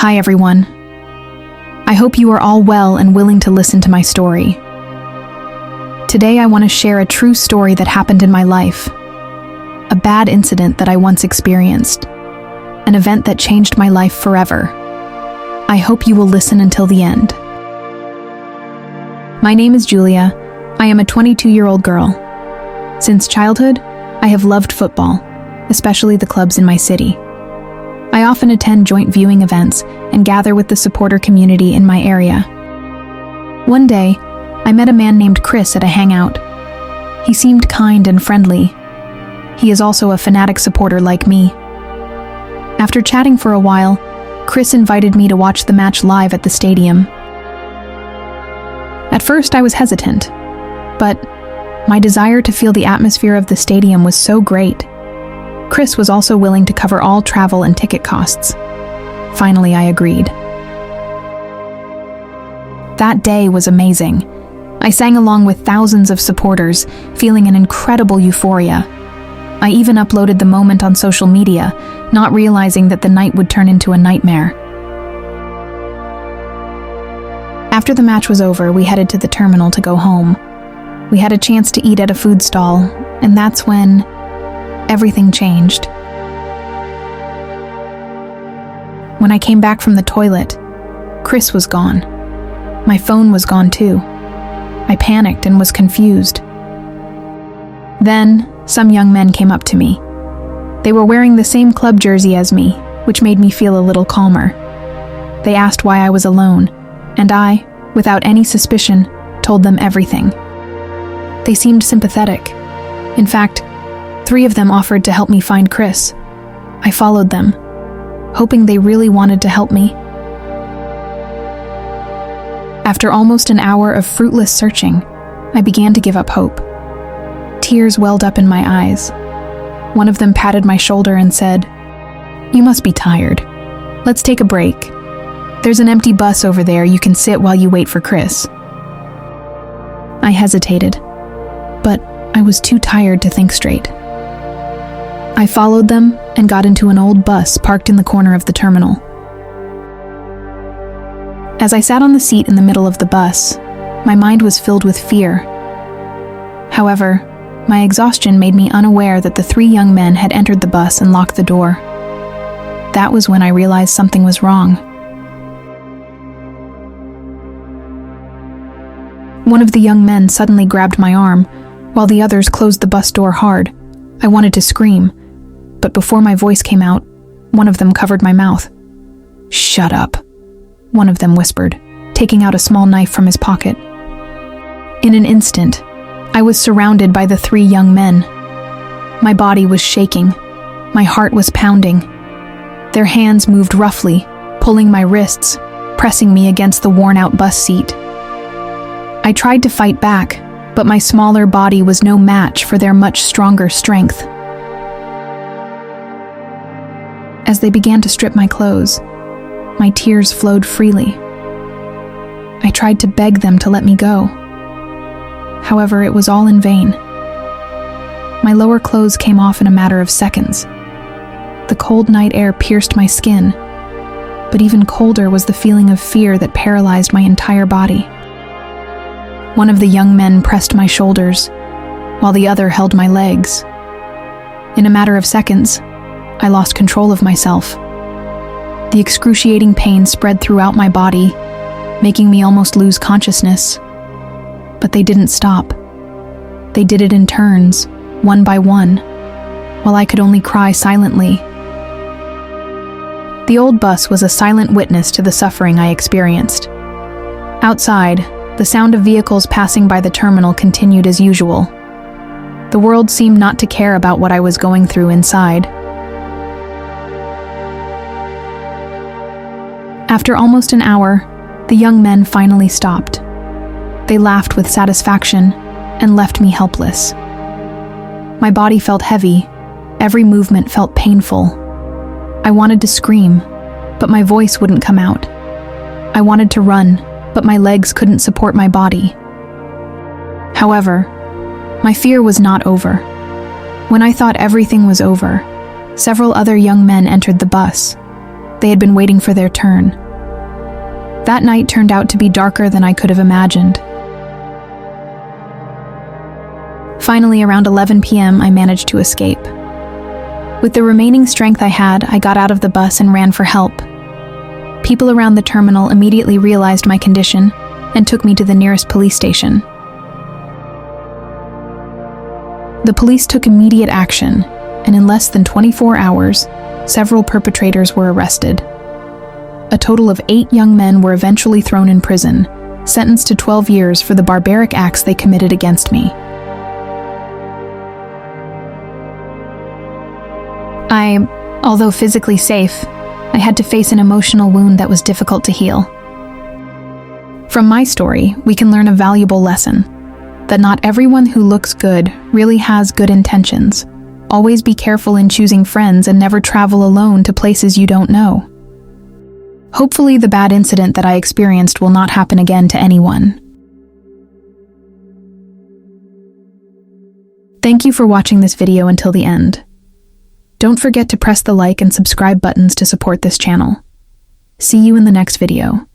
Hi everyone. I hope you are all well and willing to listen to my story. Today I want to share a true story that happened in my life. A bad incident that I once experienced. An event that changed my life forever. I hope you will listen until the end. My name is Julia. I am a 22-year-old girl. Since childhood, I have loved football, especially the clubs in my city. I often attend joint viewing events and gather with the supporter community in my area. One day, I met a man named Chris at a hangout. He seemed kind and friendly. He is also a fanatic supporter like me. After chatting for a while, Chris invited me to watch the match live at the stadium. At first, I was hesitant, but my desire to feel the atmosphere of the stadium was so great. Chris was also willing to cover all travel and ticket costs. Finally, I agreed. That day was amazing. I sang along with thousands of supporters, feeling an incredible euphoria. I even uploaded the moment on social media, not realizing that the night would turn into a nightmare. After the match was over, we headed to the terminal to go home. We had a chance to eat at a food stall, and that's when everything changed. When I came back from the toilet, Chris was gone. My phone was gone too. I panicked and was confused. Then, some young men came up to me. They were wearing the same club jersey as me, which made me feel a little calmer. They asked why I was alone, and I, without any suspicion, told them everything. They seemed sympathetic. In fact, 3 of them offered to help me find Chris. I followed them, hoping they really wanted to help me. After almost an hour of fruitless searching, I began to give up hope. Tears welled up in my eyes. One of them patted my shoulder and said, "You must be tired. Let's take a break. There's an empty bus over there you can sit while you wait for Chris." I hesitated, but I was too tired to think straight. I followed them and got into an old bus parked in the corner of the terminal. As I sat on the seat in the middle of the bus, my mind was filled with fear. However, my exhaustion made me unaware that the 3 young men had entered the bus and locked the door. That was when I realized something was wrong. One of the young men suddenly grabbed my arm, while the others closed the bus door hard. I wanted to scream, but before my voice came out, one of them covered my mouth. "Shut up," one of them whispered, taking out a small knife from his pocket. In an instant, I was surrounded by the 3 young men. My body was shaking. My heart was pounding. Their hands moved roughly, pulling my wrists, pressing me against the worn-out bus seat. I tried to fight back, but my smaller body was no match for their much stronger strength. As they began to strip my clothes, my tears flowed freely. I tried to beg them to let me go. However, it was all in vain. My lower clothes came off in a matter of seconds. The cold night air pierced my skin, but even colder was the feeling of fear that paralyzed my entire body. One of the young men pressed my shoulders, while the other held my legs. In a matter of seconds, I lost control of myself. The excruciating pain spread throughout my body, making me almost lose consciousness. But they didn't stop. They did it in turns, one by one, while I could only cry silently. The old bus was a silent witness to the suffering I experienced. Outside, the sound of vehicles passing by the terminal continued as usual. The world seemed not to care about what I was going through inside. After almost an hour, the young men finally stopped. They laughed with satisfaction and left me helpless. My body felt heavy. Every movement felt painful. I wanted to scream, but my voice wouldn't come out. I wanted to run, but my legs couldn't support my body. However, my fear was not over. When I thought everything was over, several other young men entered the bus. They had been waiting for their turn. That night turned out to be darker than I could have imagined. Finally, around 11 p.m., I managed to escape. With the remaining strength I had, I got out of the bus and ran for help. People around the terminal immediately realized my condition and took me to the nearest police station. The police took immediate action, and in less than 24 hours, several perpetrators were arrested. A total of 8 young men were eventually thrown in prison, sentenced to 12 years for the barbaric acts they committed against me. Although physically safe, I had to face an emotional wound that was difficult to heal. From my story, we can learn a valuable lesson, that not everyone who looks good really has good intentions. Always be careful in choosing friends and never travel alone to places you don't know. Hopefully, the bad incident that I experienced will not happen again to anyone. Thank you for watching this video until the end. Don't forget to press the like and subscribe buttons to support this channel. See you in the next video.